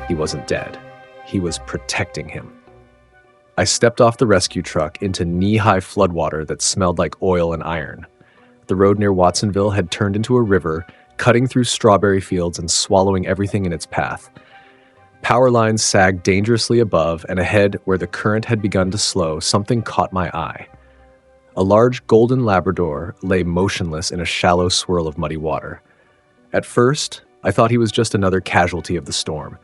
He wasn't dead. He was protecting him. I stepped off the rescue truck into knee-high floodwater that smelled like oil and iron. The road near Watsonville had turned into a river, cutting through strawberry fields and swallowing everything in its path. Power lines sagged dangerously above, and ahead, where the current had begun to slow, something caught my eye. A large golden Labrador lay motionless in a shallow swirl of muddy water. At first, I thought he was just another casualty of the storm.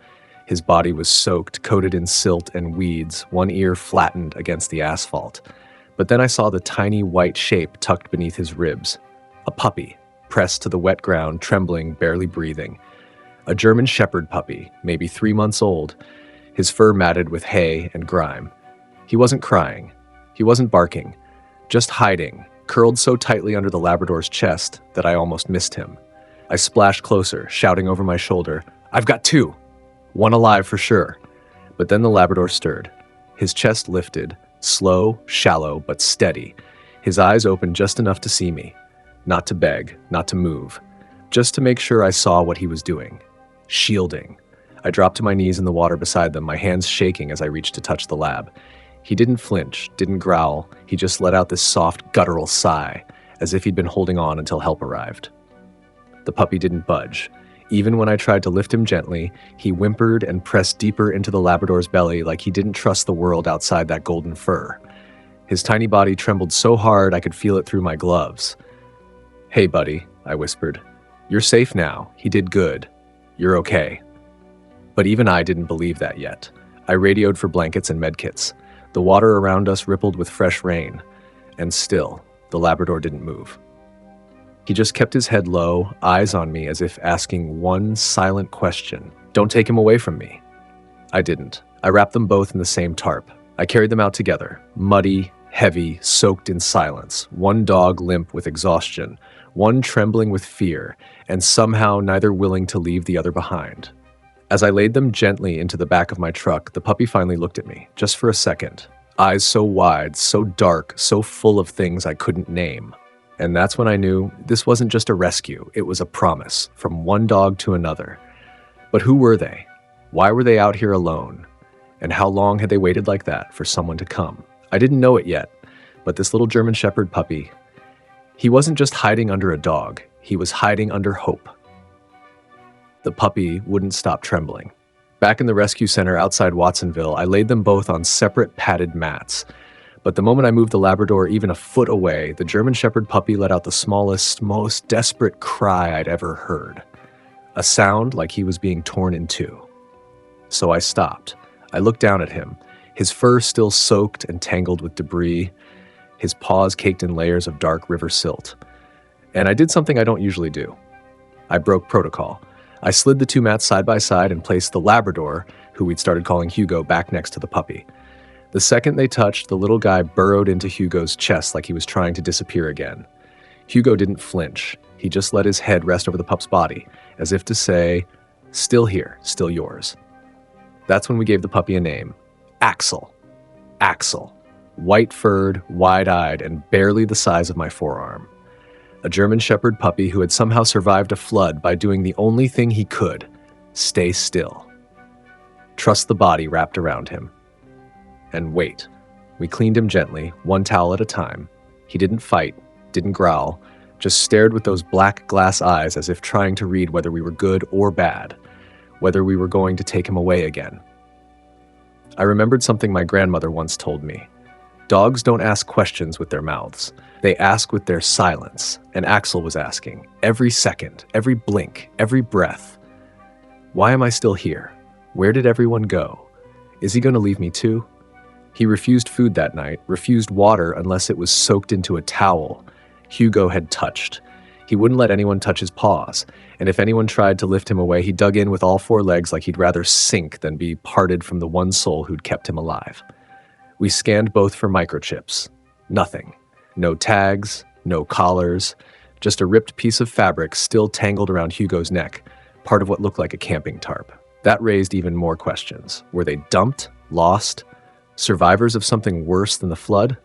His body was soaked, coated in silt and weeds, one ear flattened against the asphalt. But then I saw the tiny white shape tucked beneath his ribs. A puppy, pressed to the wet ground, trembling, barely breathing. A German Shepherd puppy, maybe 3 months old, his fur matted with hay and grime. He wasn't crying. He wasn't barking. Just hiding, curled so tightly under the Labrador's chest that I almost missed him. I splashed closer, shouting over my shoulder, "I've got 2! One alive for sure." But then the Labrador stirred. His chest lifted, slow, shallow, but steady. His eyes opened just enough to see me. Not to beg, not to move. Just to make sure I saw what he was doing. Shielding. I dropped to my knees in the water beside them, my hands shaking as I reached to touch the lab. He didn't flinch, didn't growl. He just let out this soft, guttural sigh, as if he'd been holding on until help arrived. The puppy didn't budge. Even when I tried to lift him gently, he whimpered and pressed deeper into the Labrador's belly like he didn't trust the world outside that golden fur. His tiny body trembled so hard I could feel it through my gloves. "Hey, buddy," I whispered. "You're safe now. He did good. You're okay." But even I didn't believe that yet. I radioed for blankets and medkits. The water around us rippled with fresh rain. And still, the Labrador didn't move. He just kept his head low, eyes on me as if asking one silent question. "Don't take him away from me." I didn't. I wrapped them both in the same tarp. I carried them out together, muddy, heavy, soaked in silence, one dog limp with exhaustion, one trembling with fear, and somehow neither willing to leave the other behind. As I laid them gently into the back of my truck, the puppy finally looked at me, just for a second. Eyes so wide, so dark, so full of things I couldn't name. And that's when I knew this wasn't just a rescue, it was a promise, from one dog to another. But who were they? Why were they out here alone? And how long had they waited like that for someone to come? I didn't know it yet, but this little German Shepherd puppy, he wasn't just hiding under a dog, he was hiding under hope. The puppy wouldn't stop trembling. Back in the rescue center outside Watsonville, I laid them both on separate padded mats. But the moment I moved the Labrador even a foot away, the German Shepherd puppy let out the smallest, most desperate cry I'd ever heard. A sound like he was being torn in two. So I stopped. I looked down at him, his fur still soaked and tangled with debris, his paws caked in layers of dark river silt. And I did something I don't usually do. I broke protocol. I slid the two mats side by side and placed the Labrador, who we'd started calling Hugo, back next to the puppy. The second they touched, the little guy burrowed into Hugo's chest like he was trying to disappear again. Hugo didn't flinch. He just let his head rest over the pup's body, as if to say, "Still here, still yours." That's when we gave the puppy a name. Axel. Axel. White-furred, wide-eyed, and barely the size of my forearm. A German Shepherd puppy who had somehow survived a flood by doing the only thing he could, stay still. Trust the body wrapped around him. And wait. We cleaned him gently, one towel at a time. He didn't fight, didn't growl, just stared with those black glass eyes as if trying to read whether we were good or bad, whether we were going to take him away again. I remembered something my grandmother once told me. Dogs don't ask questions with their mouths. They ask with their silence, and Axel was asking, every second, every blink, every breath. Why am I still here? Where did everyone go? Is he going to leave me too? He refused food that night, refused water unless it was soaked into a towel Hugo had touched. He wouldn't let anyone touch his paws, and if anyone tried to lift him away, he dug in with all four legs like he'd rather sink than be parted from the one soul who'd kept him alive. We scanned both for microchips. Nothing. No tags, no collars, just a ripped piece of fabric still tangled around Hugo's neck, part of what looked like a camping tarp. That raised even more questions. Were they dumped? Lost? Survivors of something worse than the flood?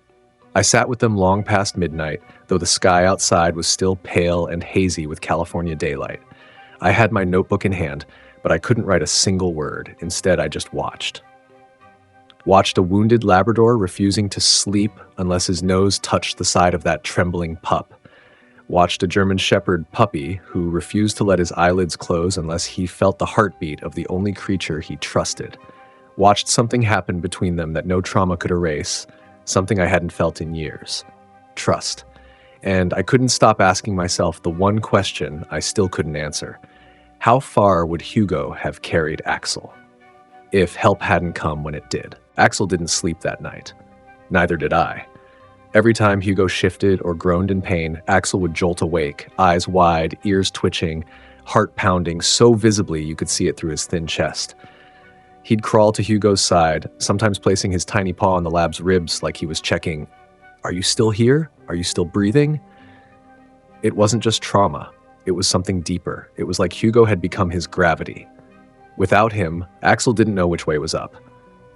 I sat with them long past midnight, though the sky outside was still pale and hazy with California daylight. I had my notebook in hand, but I couldn't write a single word. Instead, I just watched. Watched a wounded Labrador refusing to sleep unless his nose touched the side of that trembling pup. Watched a German Shepherd puppy who refused to let his eyelids close unless he felt the heartbeat of the only creature he trusted. Watched something happen between them that no trauma could erase, something I hadn't felt in years. Trust. And I couldn't stop asking myself the one question I still couldn't answer. How far would Hugo have carried Axel if help hadn't come when it did? Axel didn't sleep that night. Neither did I. Every time Hugo shifted or groaned in pain, Axel would jolt awake, eyes wide, ears twitching, heart pounding so visibly you could see it through his thin chest. He'd crawl to Hugo's side, sometimes placing his tiny paw on the lab's ribs like he was checking, "Are you still here? Are you still breathing?" It wasn't just trauma. It was something deeper. It was like Hugo had become his gravity. Without him, Axel didn't know which way was up.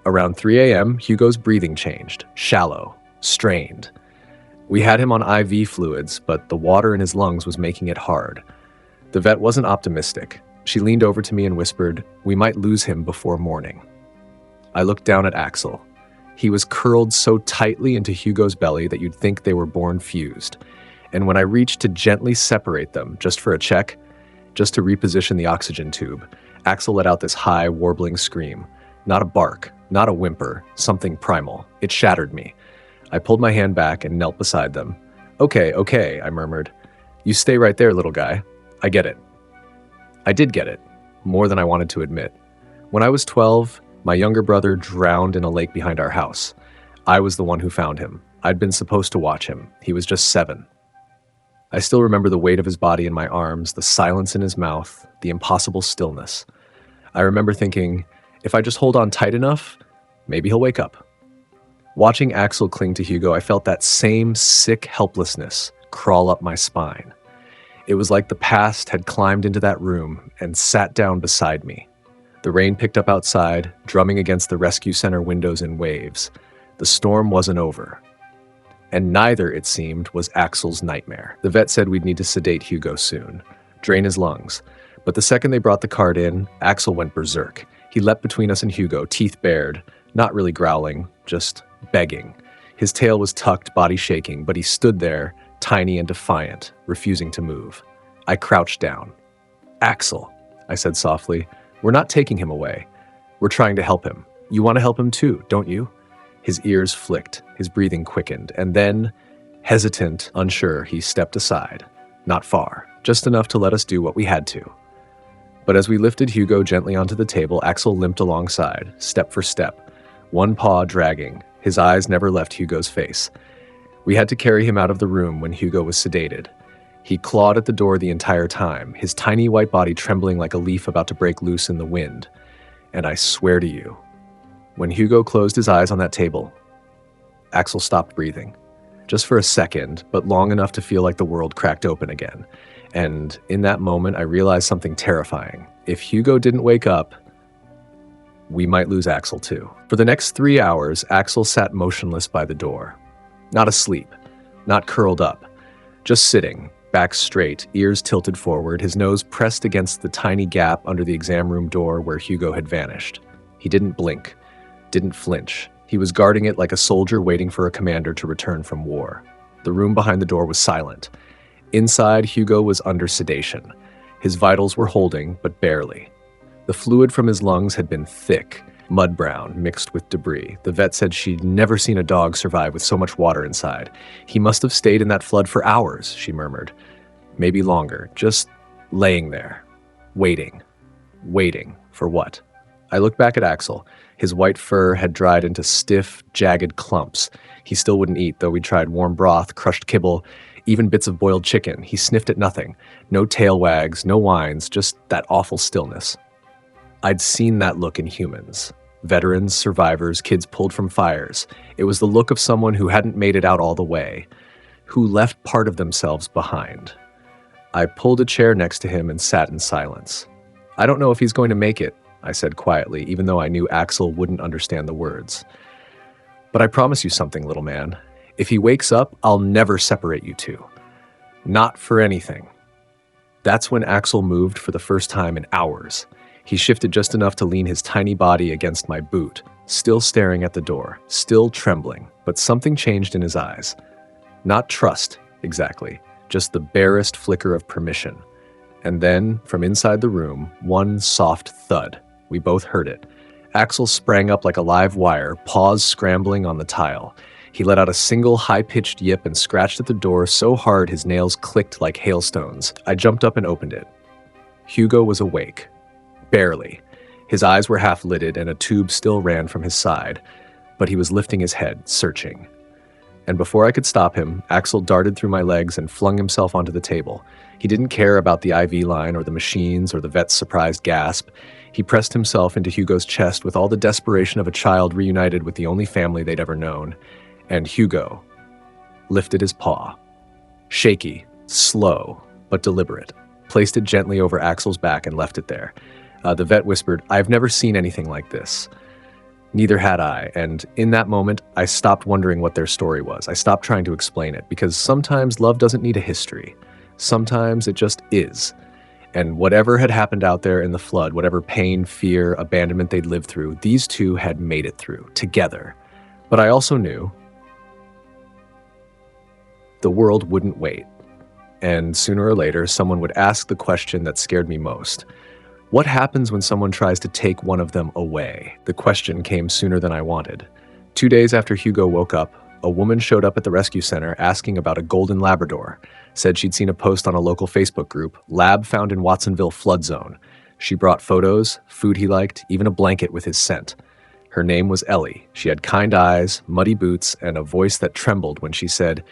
Around 3 a.m., Hugo's breathing changed, shallow, strained. We had him on IV fluids, but the water in his lungs was making it hard. The vet wasn't optimistic. She leaned over to me and whispered, "We might lose him before morning." I looked down at Axel. He was curled so tightly into Hugo's belly that you'd think they were born fused. And when I reached to gently separate them, just for a check, just to reposition the oxygen tube, Axel let out this high, warbling scream. Not a bark, not a whimper, something primal. It shattered me. I pulled my hand back and knelt beside them. Okay, I murmured. "You stay right there, little guy. I get it." I did get it, more than I wanted to admit. When I was 12, my younger brother drowned in a lake behind our house. I was the one who found him. I'd been supposed to watch him. He was just 7. I still remember the weight of his body in my arms, the silence in his mouth, the impossible stillness. I remember thinking, if I just hold on tight enough, maybe he'll wake up. Watching Axel cling to Hugo, I felt that same sick helplessness crawl up my spine. It was like the past had climbed into that room and sat down beside me. The rain picked up outside, drumming against the rescue center windows in waves. The storm wasn't over. And neither, it seemed, was Axel's nightmare. The vet said we'd need to sedate Hugo soon, drain his lungs. But the second they brought the cart in, Axel went berserk. He leapt between us and Hugo, teeth bared, not really growling, just begging. His tail was tucked, body shaking, but he stood there, tiny and defiant, refusing to move. I crouched down. "Axel," I said softly, "we're not taking him away. We're trying to help him. You want to help him too, don't you?" His ears flicked, his breathing quickened, and then, hesitant, unsure, he stepped aside. Not far, just enough to let us do what we had to. But as we lifted Hugo gently onto the table, Axel limped alongside, step for step, one paw dragging. His eyes never left Hugo's face. We had to carry him out of the room when Hugo was sedated. He clawed at the door the entire time, his tiny white body trembling like a leaf about to break loose in the wind. And I swear to you, when Hugo closed his eyes on that table, Axel stopped breathing. Just for a second, but long enough to feel like the world cracked open again. And in that moment, I realized something terrifying. If Hugo didn't wake up, we might lose Axel too. For the next 3 hours, Axel sat motionless by the door. Not asleep, not curled up, just sitting, back straight, ears tilted forward, his nose pressed against the tiny gap under the exam room door where Hugo had vanished. He didn't blink, didn't flinch. He was guarding it like a soldier waiting for a commander to return from war. The room behind the door was silent. Inside, Hugo was under sedation. His vitals were holding, but barely. The fluid from his lungs had been thick, mud brown, mixed with debris. The vet said she'd never seen a dog survive with so much water inside. "He must have stayed in that flood for hours," she murmured. "Maybe longer, just laying there, waiting. Waiting for what?" I looked back at Axel. His white fur had dried into stiff, jagged clumps. He still wouldn't eat, though we tried warm broth, crushed kibble, even bits of boiled chicken. He sniffed at nothing. No tail wags, no whines, just that awful stillness. I'd seen that look in humans. Veterans, survivors, kids pulled from fires. It was the look of someone who hadn't made it out all the way, who left part of themselves behind. I pulled a chair next to him and sat in silence. "I don't know if he's going to make it," I said quietly, even though I knew Axel wouldn't understand the words. "But I promise you something, little man. If he wakes up, I'll never separate you two. Not for anything." That's when Axel moved for the first time in hours. He shifted just enough to lean his tiny body against my boot, still staring at the door, still trembling, but something changed in his eyes. Not trust, exactly, just the barest flicker of permission. And then, from inside the room, one soft thud. We both heard it. Axel sprang up like a live wire, paws scrambling on the tile. He let out a single high-pitched yip and scratched at the door so hard his nails clicked like hailstones. I jumped up and opened it. Hugo was awake. Barely. His eyes were half-lidded and a tube still ran from his side, but he was lifting his head, searching. And before I could stop him, Axel darted through my legs and flung himself onto the table. He didn't care about the IV line or the machines or the vet's surprised gasp. He pressed himself into Hugo's chest with all the desperation of a child reunited with the only family they'd ever known. And Hugo lifted his paw. Shaky, slow, but deliberate. Placed it gently over Axel's back and left it there. The vet whispered, "I've never seen anything like this." Neither had I, and in that moment, I stopped wondering what their story was. I stopped trying to explain it, because sometimes love doesn't need a history. Sometimes it just is. And whatever had happened out there in the flood, whatever pain, fear, abandonment they'd lived through, these two had made it through, together. But I also knew the world wouldn't wait. And sooner or later, someone would ask the question that scared me most. What happens when someone tries to take one of them away? The question came sooner than I wanted. 2 days after Hugo woke up, a woman showed up at the rescue center asking about a golden Labrador. Said she'd seen a post on a local Facebook group, "Lab found in Watsonville flood zone." She brought photos, food he liked, even a blanket with his scent. Her name was Ellie. She had kind eyes, muddy boots, and a voice that trembled when she said,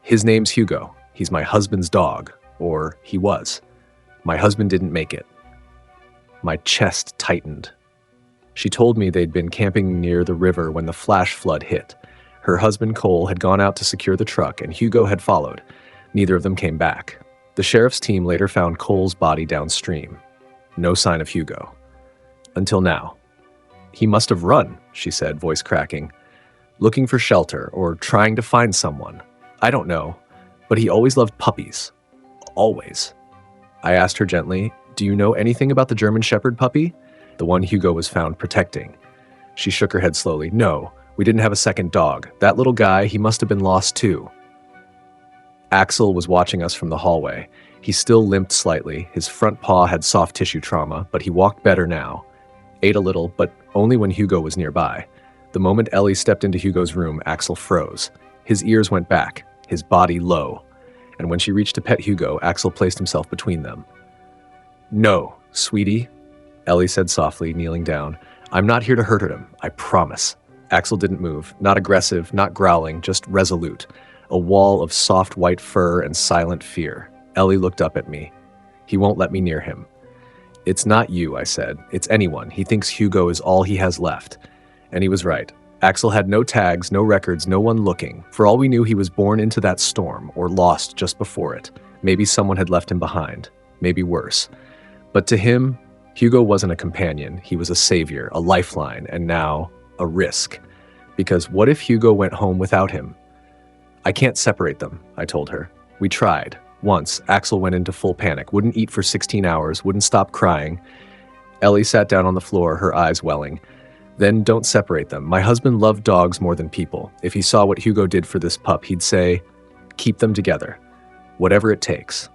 "His name's Hugo. He's my husband's dog." Or, he was. My husband didn't make it. My chest tightened. She told me they'd been camping near the river when the flash flood hit. Her husband, Cole, had gone out to secure the truck, and Hugo had followed. Neither of them came back. The sheriff's team later found Cole's body downstream. No sign of Hugo. Until now. "He must have run," she said, voice cracking. "Looking for shelter, or trying to find someone. I don't know. But he always loved puppies. Always." I asked her gently, "Do you know anything about the German Shepherd puppy? The one Hugo was found protecting." She shook her head slowly. "No, we didn't have a second dog. That little guy, he must have been lost too." Axel was watching us from the hallway. He still limped slightly. His front paw had soft tissue trauma, but he walked better now. Ate a little, but only when Hugo was nearby. The moment Ellie stepped into Hugo's room, Axel froze. His ears went back, his body low. And when she reached to pet Hugo, Axel placed himself between them. "No, sweetie," Ellie said softly, kneeling down. "I'm not here to hurt him, I promise." Axel didn't move, not aggressive, not growling, just resolute. A wall of soft white fur and silent fear. Ellie looked up at me. "He won't let me near him." "It's not you," I said. "It's anyone. He thinks Hugo is all he has left." And he was right. Axel had no tags, no records, no one looking. For all we knew, he was born into that storm, or lost just before it. Maybe someone had left him behind. Maybe worse. But to him, Hugo wasn't a companion. He was a savior, a lifeline, and now a risk. Because what if Hugo went home without him? "I can't separate them," I told her. "We tried. Once, Axel went into full panic, wouldn't eat for 16 hours, wouldn't stop crying." Ellie sat down on the floor, her eyes welling. "Then don't separate them. My husband loved dogs more than people. If he saw what Hugo did for this pup, he'd say, keep them together. Whatever it takes."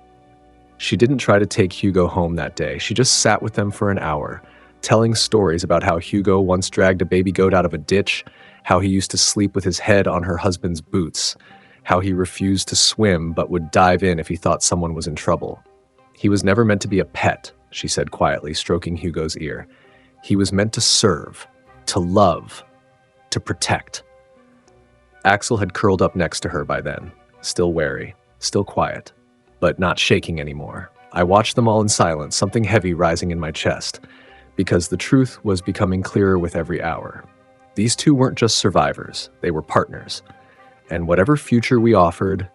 She didn't try to take Hugo home that day. She just sat with them for an hour, telling stories about how Hugo once dragged a baby goat out of a ditch, how he used to sleep with his head on her husband's boots, how he refused to swim but would dive in if he thought someone was in trouble. "He was never meant to be a pet," she said quietly, stroking Hugo's ear. "He was meant to serve, to love, to protect." Axel had curled up next to her by then, still wary, still quiet, but not shaking anymore. I watched them all in silence, something heavy rising in my chest, because the truth was becoming clearer with every hour. These two weren't just survivors, they were partners. And whatever future we offered,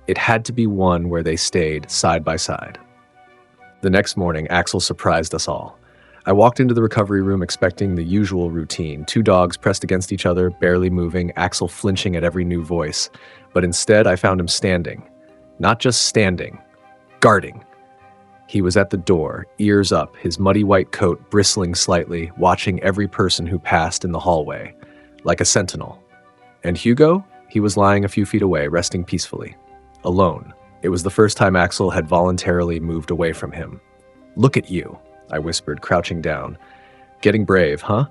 it had to be one where they stayed side by side. The next morning, Axel surprised us all. I walked into the recovery room expecting the usual routine, 2 dogs pressed against each other, barely moving, Axel flinching at every new voice. But instead, I found him standing. Not just standing, guarding. He was at the door, ears up, his muddy white coat bristling slightly, watching every person who passed in the hallway, like a sentinel. And Hugo? He was lying a few feet away, resting peacefully. Alone. It was the first time Axel had voluntarily moved away from him. "Look at you," I whispered, crouching down. "Getting brave, huh?"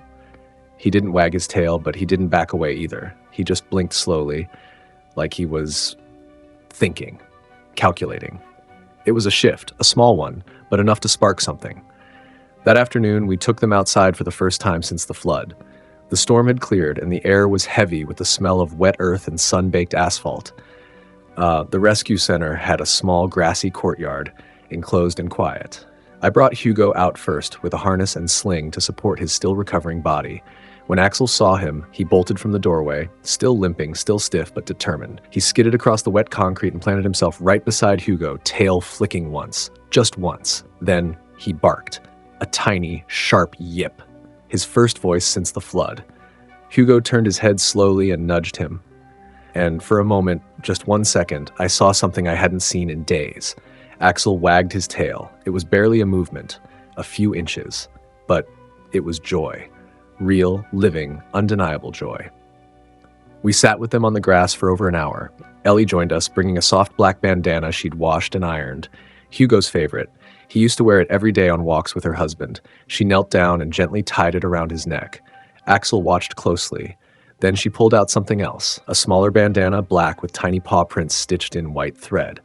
He didn't wag his tail, but he didn't back away either. He just blinked slowly, like he was thinking, calculating. It was a shift, a small one, but enough to spark something. That afternoon, we took them outside for the first time since the flood. The storm had cleared, and the air was heavy with the smell of wet earth and sun-baked asphalt. The rescue center had a small grassy courtyard, enclosed and quiet. I brought Hugo out first with a harness and sling to support his still recovering body. When Axel saw him, he bolted from the doorway, still limping, still stiff, but determined. He skidded across the wet concrete and planted himself right beside Hugo, tail flicking once. Just once. Then he barked. A tiny, sharp yip. His first voice since the flood. Hugo turned his head slowly and nudged him. And for a moment, just 1 second, I saw something I hadn't seen in days. Axel wagged his tail. It was barely a movement, a few inches. But it was joy. Real, living, undeniable joy. We sat with them on the grass for over an hour. Ellie joined us, bringing a soft black bandana she'd washed and ironed. Hugo's favorite. He used to wear it every day on walks with her husband. She knelt down and gently tied it around his neck. Axel watched closely. Then she pulled out something else, a smaller bandana, black with tiny paw prints stitched in white thread.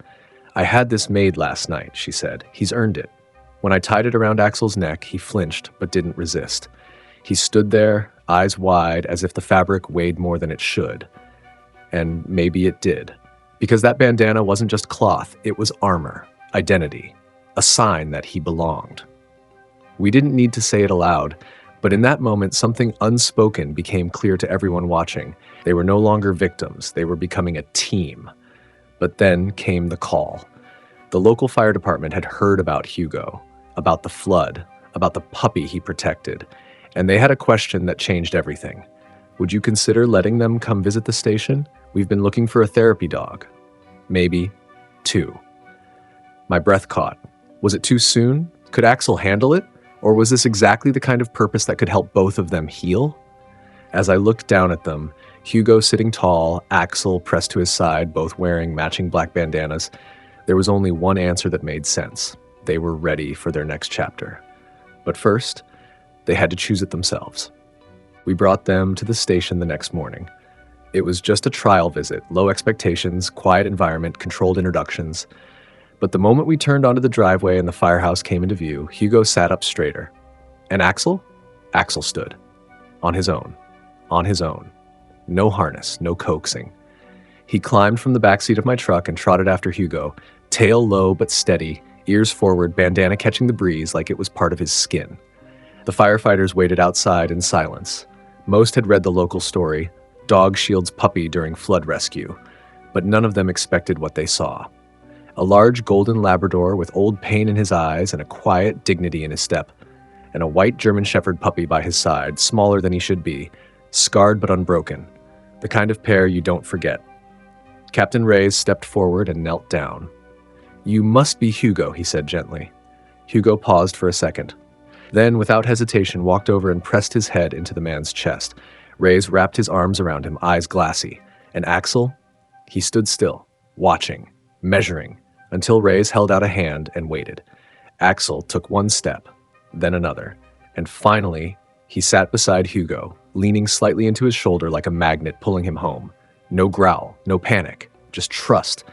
"I had this made last night," she said. "He's earned it." When I tied it around Axel's neck, he flinched, but didn't resist. He stood there, eyes wide, as if the fabric weighed more than it should. And maybe it did. Because that bandana wasn't just cloth, it was armor, identity, a sign that he belonged. We didn't need to say it aloud, but in that moment, something unspoken became clear to everyone watching. They were no longer victims, they were becoming a team. But then came the call. The local fire department had heard about Hugo, about the flood, about the puppy he protected, and they had a question that changed everything. "Would you consider letting them come visit the station? We've been looking for a therapy dog." Maybe 2. My breath caught. Was it too soon? Could Axel handle it? Or was this exactly the kind of purpose that could help both of them heal? As I looked down at them, Hugo sitting tall, Axel pressed to his side, both wearing matching black bandanas, there was only one answer that made sense. They were ready for their next chapter. But first, they had to choose it themselves. We brought them to the station the next morning. It was just a trial visit, low expectations, quiet environment, controlled introductions. But the moment we turned onto the driveway and the firehouse came into view, Hugo sat up straighter. And Axel? Axel stood. On his own. On his own. No harness, no coaxing. He climbed from the backseat of my truck and trotted after Hugo, tail low but steady, ears forward, bandana catching the breeze like it was part of his skin. The firefighters waited outside in silence. Most had read the local story, Dog shields puppy during flood rescue, but none of them expected what they saw. A large golden Labrador with old pain in his eyes and a quiet dignity in his step, and a white German Shepherd puppy by his side, smaller than he should be, scarred but unbroken, the kind of pair you don't forget. Captain Reyes stepped forward and knelt down. "You must be Hugo," he said gently. Hugo paused for a second. Then, without hesitation, walked over and pressed his head into the man's chest. Reyes wrapped his arms around him, eyes glassy. And Axel? He stood still, watching, measuring, until Reyes held out a hand and waited. Axel took one step, then another, and finally, he sat beside Hugo, leaning slightly into his shoulder like a magnet pulling him home. No growl, no panic, just trust.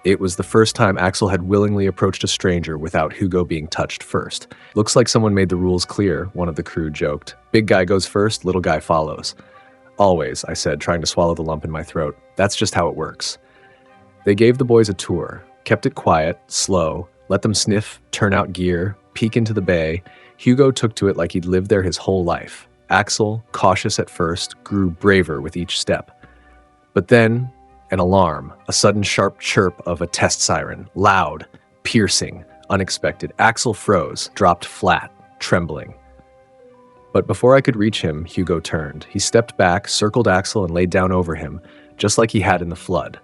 It was the first time Axel had willingly approached a stranger without Hugo being touched first. "Looks like someone made the rules clear," one of the crew joked. "Big guy goes first, little guy follows." "Always," I said, trying to swallow the lump in my throat. "That's just how it works." They gave the boys a tour, kept it quiet, slow, let them sniff, turn out gear, peek into the bay. Hugo took to it like he'd lived there his whole life. Axel, cautious at first, grew braver with each step. But then, an alarm, a sudden sharp chirp of a test siren, loud, piercing, unexpected. Axel froze, dropped flat, trembling. But before I could reach him, Hugo turned. He stepped back, circled Axel, and laid down over him, just like he had in the flood.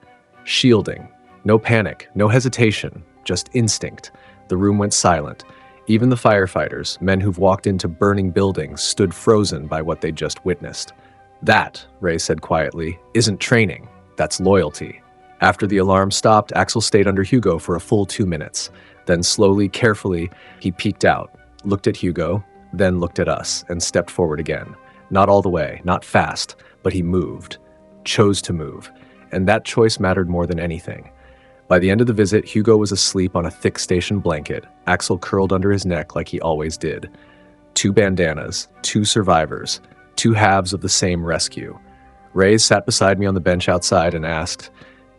Shielding. No panic, no hesitation, just instinct. The room went silent. Even the firefighters, men who've walked into burning buildings, stood frozen by what they'd just witnessed. That, Ray said quietly, isn't training. That's loyalty. After the alarm stopped, Axel stayed under Hugo for a full 2 minutes. Then slowly, carefully, he peeked out, looked at Hugo, then looked at us, and stepped forward again. Not all the way, not fast, but he moved. Chose to move. And that choice mattered more than anything. By the end of the visit, Hugo was asleep on a thick station blanket, Axel curled under his neck like he always did. 2 bandanas, 2 survivors, 2 halves of the same rescue. Ray sat beside me on the bench outside and asked,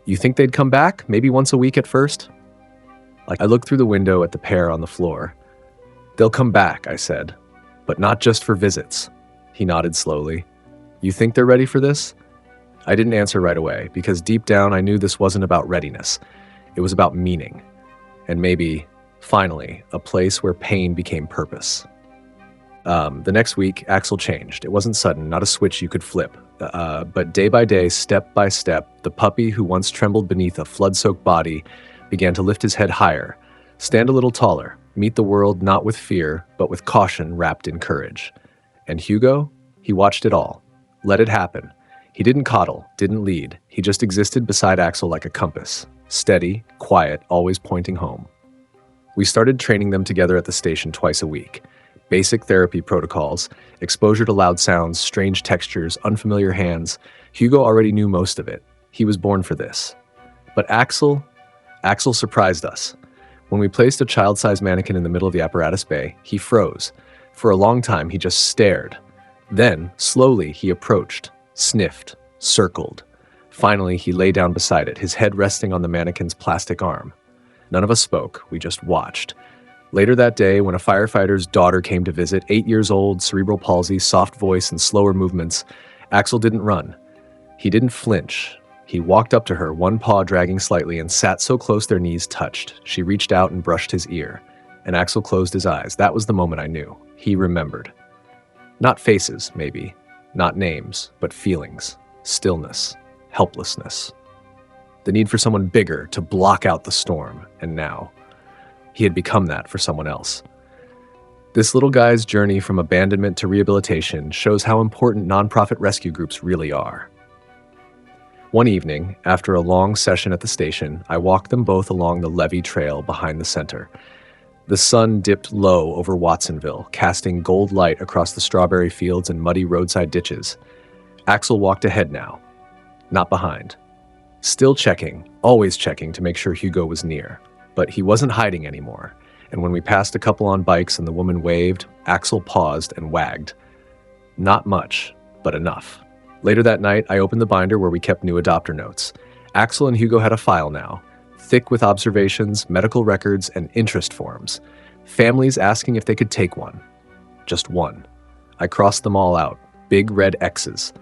"You think they'd come back? Maybe once a week at first?" I looked through the window at the pair on the floor. "They'll come back," I said, "but not just for visits." He nodded slowly. "You think they're ready for this?" I didn't answer right away, because deep down I knew this wasn't about readiness. It was about meaning. And maybe, finally, a place where pain became purpose. The next week, Axel changed. It wasn't sudden, not a switch you could flip. But day by day, step by step, the puppy who once trembled beneath a flood-soaked body began to lift his head higher, stand a little taller, meet the world not with fear, but with caution wrapped in courage. And Hugo, he watched it all, let it happen. He didn't coddle, didn't lead. He just existed beside Axel like a compass, steady, quiet, always pointing home. We started training them together at the station twice a week. Basic therapy protocols, exposure to loud sounds, strange textures, unfamiliar hands. Hugo already knew most of it. He was born for this. But Axel surprised us. When we placed a child-sized mannequin in the middle of the apparatus bay, he froze. For a long time, he just stared. Then, slowly, he approached, sniffed, circled. Finally, he lay down beside it, his head resting on the mannequin's plastic arm. None of us spoke, we just watched. Later that day, when a firefighter's daughter came to visit, 8 years old, cerebral palsy, soft voice, and slower movements, Axel didn't run. He didn't flinch. He walked up to her, one paw dragging slightly, and sat so close their knees touched. She reached out and brushed his ear. And Axel closed his eyes. That was the moment I knew. He remembered. Not faces, maybe. Not names, but feelings. Stillness. Helplessness. The need for someone bigger to block out the storm. And now, he had become that for someone else. This little guy's journey from abandonment to rehabilitation shows how important nonprofit rescue groups really are. One evening, after a long session at the station, I walked them both along the levee trail behind the center. The sun dipped low over Watsonville, casting gold light across the strawberry fields and muddy roadside ditches. Axel walked ahead now, not behind. Still checking, always checking to make sure Hugo was near. But he wasn't hiding anymore, and when we passed a couple on bikes and the woman waved, Axel paused and wagged. Not much, but enough. Later that night, I opened the binder where we kept new adopter notes. Axel and Hugo had a file now, thick with observations, medical records, and interest forms. Families asking if they could take one. Just one. I crossed them all out, big red X's.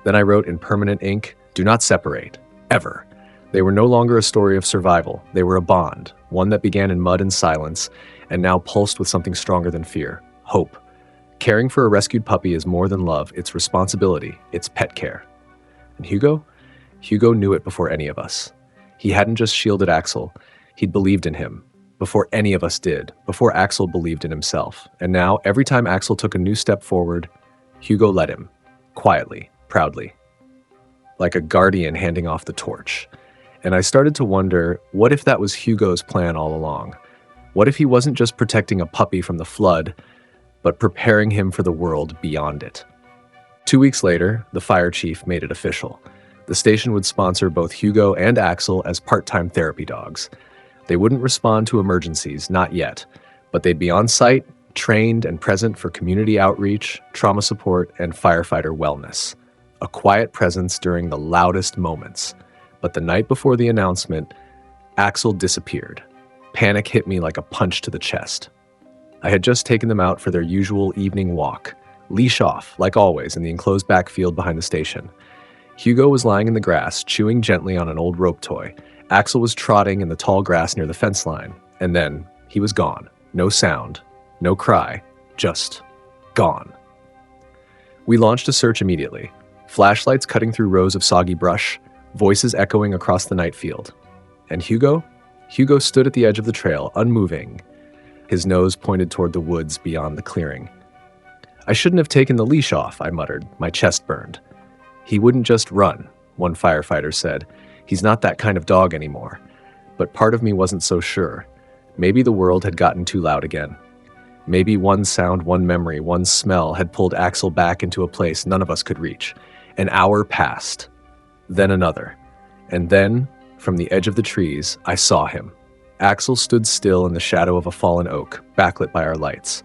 Then I wrote in permanent ink, "Do not separate, ever." They were no longer a story of survival. They were a bond, one that began in mud and silence, and now pulsed with something stronger than fear, hope. Caring for a rescued puppy is more than love, it's responsibility, it's pet care. And Hugo? Hugo knew it before any of us. He hadn't just shielded Axel, he'd believed in him, before any of us did, before Axel believed in himself. And now, every time Axel took a new step forward, Hugo led him, quietly, proudly, like a guardian handing off the torch. And I started to wonder, what if that was Hugo's plan all along? What if he wasn't just protecting a puppy from the flood, but preparing him for the world beyond it? 2 weeks later, the fire chief made it official. The station would sponsor both Hugo and Axel as part-time therapy dogs. They wouldn't respond to emergencies, not yet, but they'd be on site, trained and present for community outreach, trauma support, and firefighter wellness. A quiet presence during the loudest moments. But the night before the announcement, Axel disappeared. Panic hit me like a punch to the chest. I had just taken them out for their usual evening walk, leash off, like always, in the enclosed backfield behind the station. Hugo was lying in the grass, chewing gently on an old rope toy. Axel was trotting in the tall grass near the fence line. And then, he was gone. No sound, no cry, just gone. We launched a search immediately. Flashlights cutting through rows of soggy brush, voices echoing across the night field. And Hugo? Hugo stood at the edge of the trail, unmoving, his nose pointed toward the woods beyond the clearing. "I shouldn't have taken the leash off," I muttered. My chest burned. "He wouldn't just run," one firefighter said. "He's not that kind of dog anymore." But part of me wasn't so sure. Maybe the world had gotten too loud again. Maybe one sound, one memory, one smell had pulled Axel back into a place none of us could reach. An hour passed. Then another. And then, from the edge of the trees, I saw him. Axel stood still in the shadow of a fallen oak, backlit by our lights.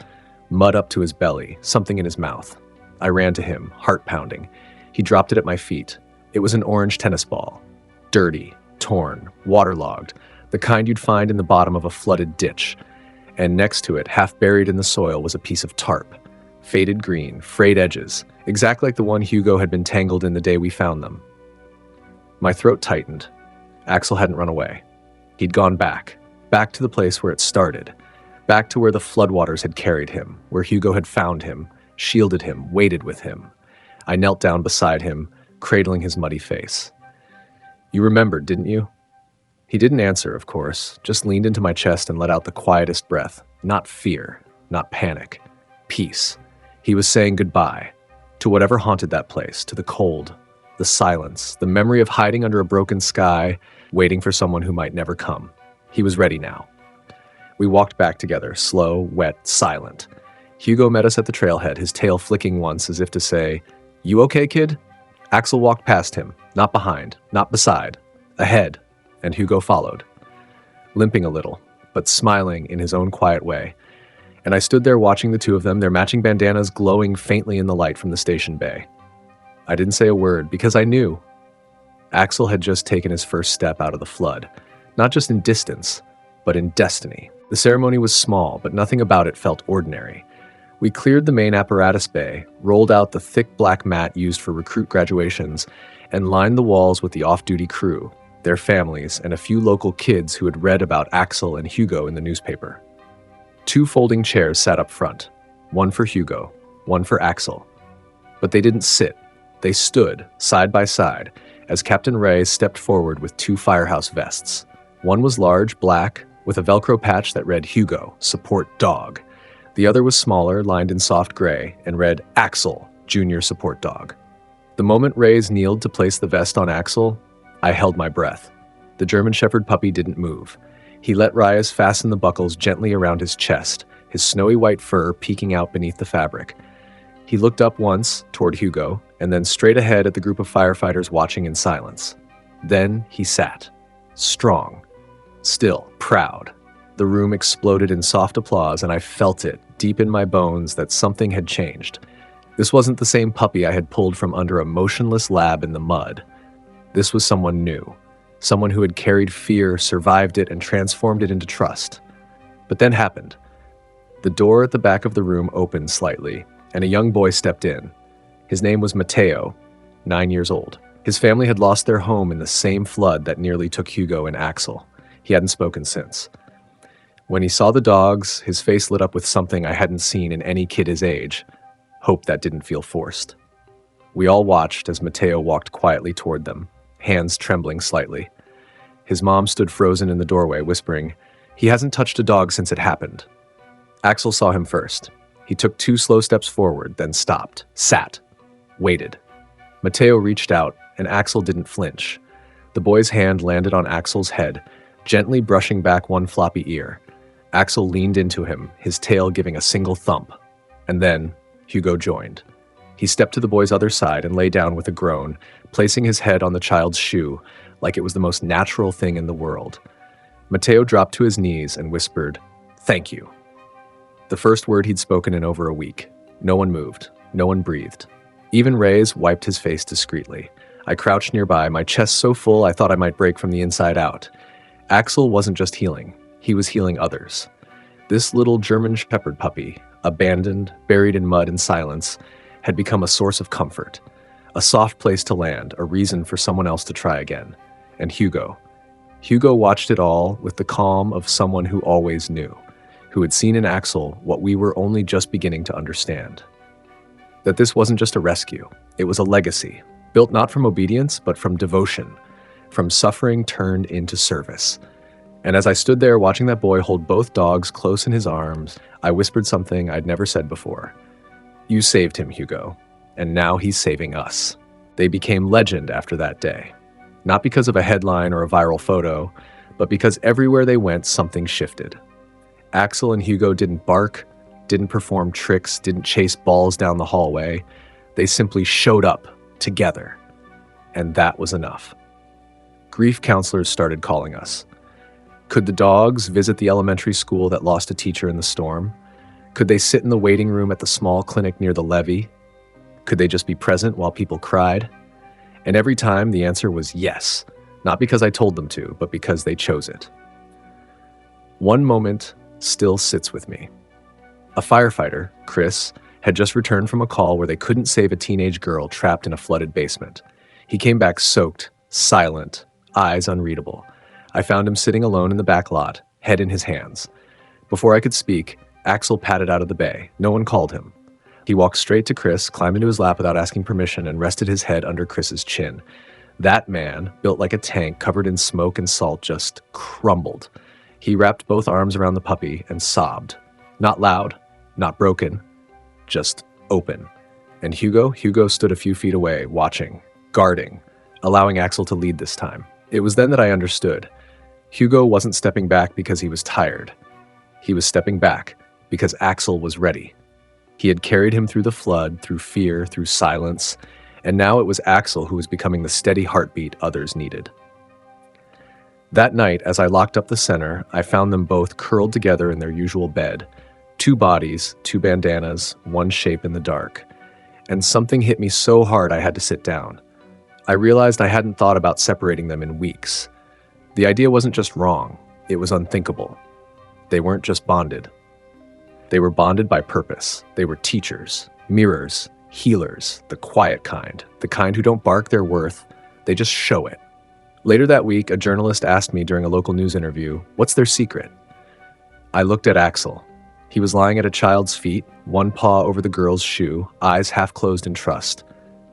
Mud up to his belly, something in his mouth. I ran to him, heart pounding. He dropped it at my feet. It was an orange tennis ball. Dirty, torn, waterlogged, the kind you'd find in the bottom of a flooded ditch. And next to it, half buried in the soil, was a piece of tarp. Faded green, frayed edges, exactly like the one Hugo had been tangled in the day we found them. My throat tightened. Axel hadn't run away. He'd gone back to the place where it started, back to where the floodwaters had carried him, where Hugo had found him, shielded him, waited with him. I knelt down beside him, cradling his muddy face. "You remembered, didn't you?" He didn't answer, of course, just leaned into my chest and let out the quietest breath. Not fear, not panic. Peace. He was saying goodbye to whatever haunted that place, to the cold, the silence, the memory of hiding under a broken sky, waiting for someone who might never come. He was ready now. We walked back together, slow, wet, silent. Hugo met us at the trailhead, his tail flicking once as if to say, "You okay, kid?" Axel walked past him, not behind, not beside, ahead, and Hugo followed, limping a little, but smiling in his own quiet way. And I stood there watching the two of them, their matching bandanas glowing faintly in the light from the station bay. I didn't say a word because I knew. Axel had just taken his first step out of the flood, not just in distance, but in destiny. The ceremony was small, but nothing about it felt ordinary. We cleared the main apparatus bay, rolled out the thick black mat used for recruit graduations, and lined the walls with the off-duty crew, their families, and a few local kids who had read about Axel and Hugo in the newspaper. 2 folding chairs sat up front, one for Hugo, one for Axel. But they didn't sit. They stood, side by side, as Captain Ray stepped forward with 2 firehouse vests. One was large, black, with a Velcro patch that read Hugo, support dog. The other was smaller, lined in soft gray, and read Axel, junior support dog. The moment Reyes kneeled to place the vest on Axel, I held my breath. The German Shepherd puppy didn't move. He let Reyes fasten the buckles gently around his chest, his snowy white fur peeking out beneath the fabric. He looked up once, toward Hugo, and then straight ahead at the group of firefighters watching in silence. Then he sat, strong, still, proud. The room exploded in soft applause, and I felt it, deep in my bones, that something had changed. This wasn't the same puppy I had pulled from under a motionless lab in the mud. This was someone new, someone who had carried fear, survived it, and transformed it into trust. But then happened. The door at the back of the room opened slightly, and a young boy stepped in. His name was Mateo, 9 years old. His family had lost their home in the same flood that nearly took Hugo and Axel. He hadn't spoken since. When he saw the dogs, his face lit up with something I hadn't seen in any kid his age. Hope that didn't feel forced. We all watched as Mateo walked quietly toward them, hands trembling slightly. His mom stood frozen in the doorway, whispering, "He hasn't touched a dog since it happened." Axel saw him first. He took 2 slow steps forward, then stopped, sat, waited. Mateo reached out, and Axel didn't flinch. The boy's hand landed on Axel's head, gently brushing back one floppy ear. Axel leaned into him, his tail giving a single thump. And then Hugo joined. He stepped to the boy's other side and lay down with a groan, placing his head on the child's shoe like it was the most natural thing in the world. Mateo dropped to his knees and whispered, "Thank you." The first word he'd spoken in over a week. No one moved. No one breathed. Even Reyes wiped his face discreetly. I crouched nearby, my chest so full I thought I might break from the inside out. Axel wasn't just healing. He was healing others. This little German Shepherd puppy, abandoned, buried in mud and silence, had become a source of comfort, a soft place to land, a reason for someone else to try again. And Hugo watched it all with the calm of someone who always knew, who had seen in Axel what we were only just beginning to understand. That this wasn't just a rescue, it was a legacy, built not from obedience, but from devotion, from suffering turned into service. And as I stood there watching that boy hold both dogs close in his arms, I whispered something I'd never said before. You saved him, Hugo, and now he's saving us. They became legend after that day. Not because of a headline or a viral photo, but because everywhere they went, something shifted. Axel and Hugo didn't bark, didn't perform tricks, didn't chase balls down the hallway. They simply showed up together. And that was enough. Grief counselors started calling us. Could the dogs visit the elementary school that lost a teacher in the storm? Could they sit in the waiting room at the small clinic near the levee? Could they just be present while people cried? And every time the answer was yes, not because I told them to, but because they chose it. One moment still sits with me. A firefighter, Chris, had just returned from a call where they couldn't save a teenage girl trapped in a flooded basement. He came back soaked, silent, eyes unreadable. I found him sitting alone in the back lot, head in his hands. Before I could speak, Axel padded out of the bay. No one called him. He walked straight to Chris, climbed into his lap without asking permission, and rested his head under Chris's chin. That man, built like a tank covered in smoke and salt, just crumbled. He wrapped both arms around the puppy and sobbed. Not loud, not broken, just open. And Hugo stood a few feet away, watching, guarding, allowing Axel to lead this time. It was then that I understood. Hugo wasn't stepping back because he was tired. He was stepping back because Axel was ready. He had carried him through the flood, through fear, through silence, and now it was Axel who was becoming the steady heartbeat others needed. That night, as I locked up the center, I found them both curled together in their usual bed. 2 bodies, 2 bandanas, 1 shape in the dark. And something hit me so hard I had to sit down. I realized I hadn't thought about separating them in weeks. The idea wasn't just wrong, it was unthinkable. They weren't just bonded. They were bonded by purpose. They were teachers, mirrors, healers, the quiet kind, the kind who don't bark their worth, they just show it. Later that week, a journalist asked me during a local news interview, what's their secret? I looked at Axel. He was lying at a child's feet, one paw over the girl's shoe, eyes half closed in trust.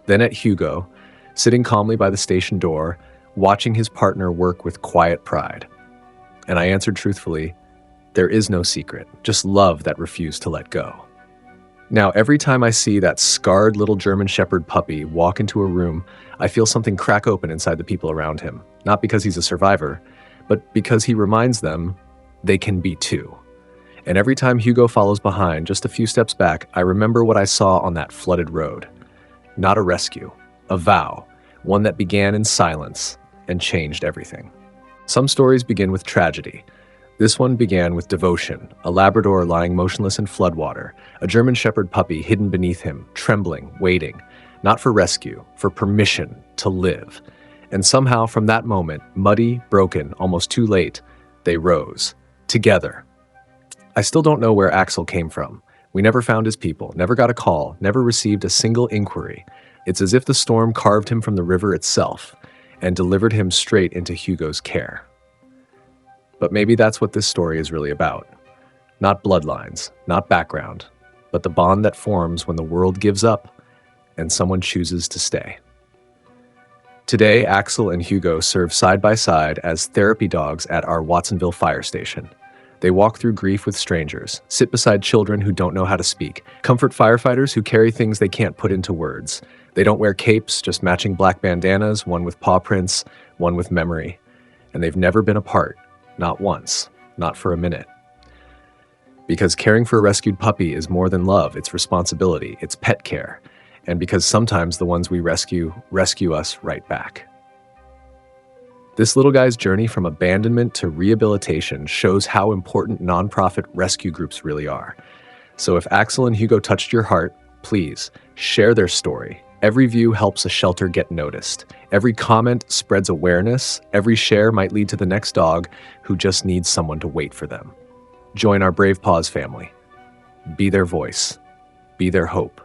Then at Hugo, sitting calmly by the station door, watching his partner work with quiet pride. And I answered truthfully, there is no secret, just love that refused to let go. Now, every time I see that scarred little German Shepherd puppy walk into a room, I feel something crack open inside the people around him, not because he's a survivor, but because he reminds them they can be too. And every time Hugo follows behind, just a few steps back, I remember what I saw on that flooded road. Not a rescue, a vow, one that began in silence and changed everything. Some stories begin with tragedy. This one began with devotion, a Labrador lying motionless in floodwater, a German Shepherd puppy hidden beneath him, trembling, waiting, not for rescue, for permission to live. And somehow from that moment, muddy, broken, almost too late, they rose, together. I still don't know where Axel came from. We never found his people, never got a call, never received a single inquiry. It's as if the storm carved him from the river itself and delivered him straight into Hugo's care. But maybe that's what this story is really about. Not bloodlines, not background, but the bond that forms when the world gives up and someone chooses to stay. Today, Axel and Hugo serve side by side as therapy dogs at our Watsonville fire station. They walk through grief with strangers, sit beside children who don't know how to speak, comfort firefighters who carry things they can't put into words. They don't wear capes, just matching black bandanas, one with paw prints, one with memory. And they've never been apart. Not once, not for a minute. Because caring for a rescued puppy is more than love, it's responsibility, it's pet care. And because sometimes the ones we rescue us right back. This little guy's journey from abandonment to rehabilitation shows how important nonprofit rescue groups really are. So if Axel and Hugo touched your heart, please share their story. Every view helps a shelter get noticed. Every comment spreads awareness. Every share might lead to the next dog who just needs someone to wait for them. Join our brave Paws family. Be their voice. Be their hope.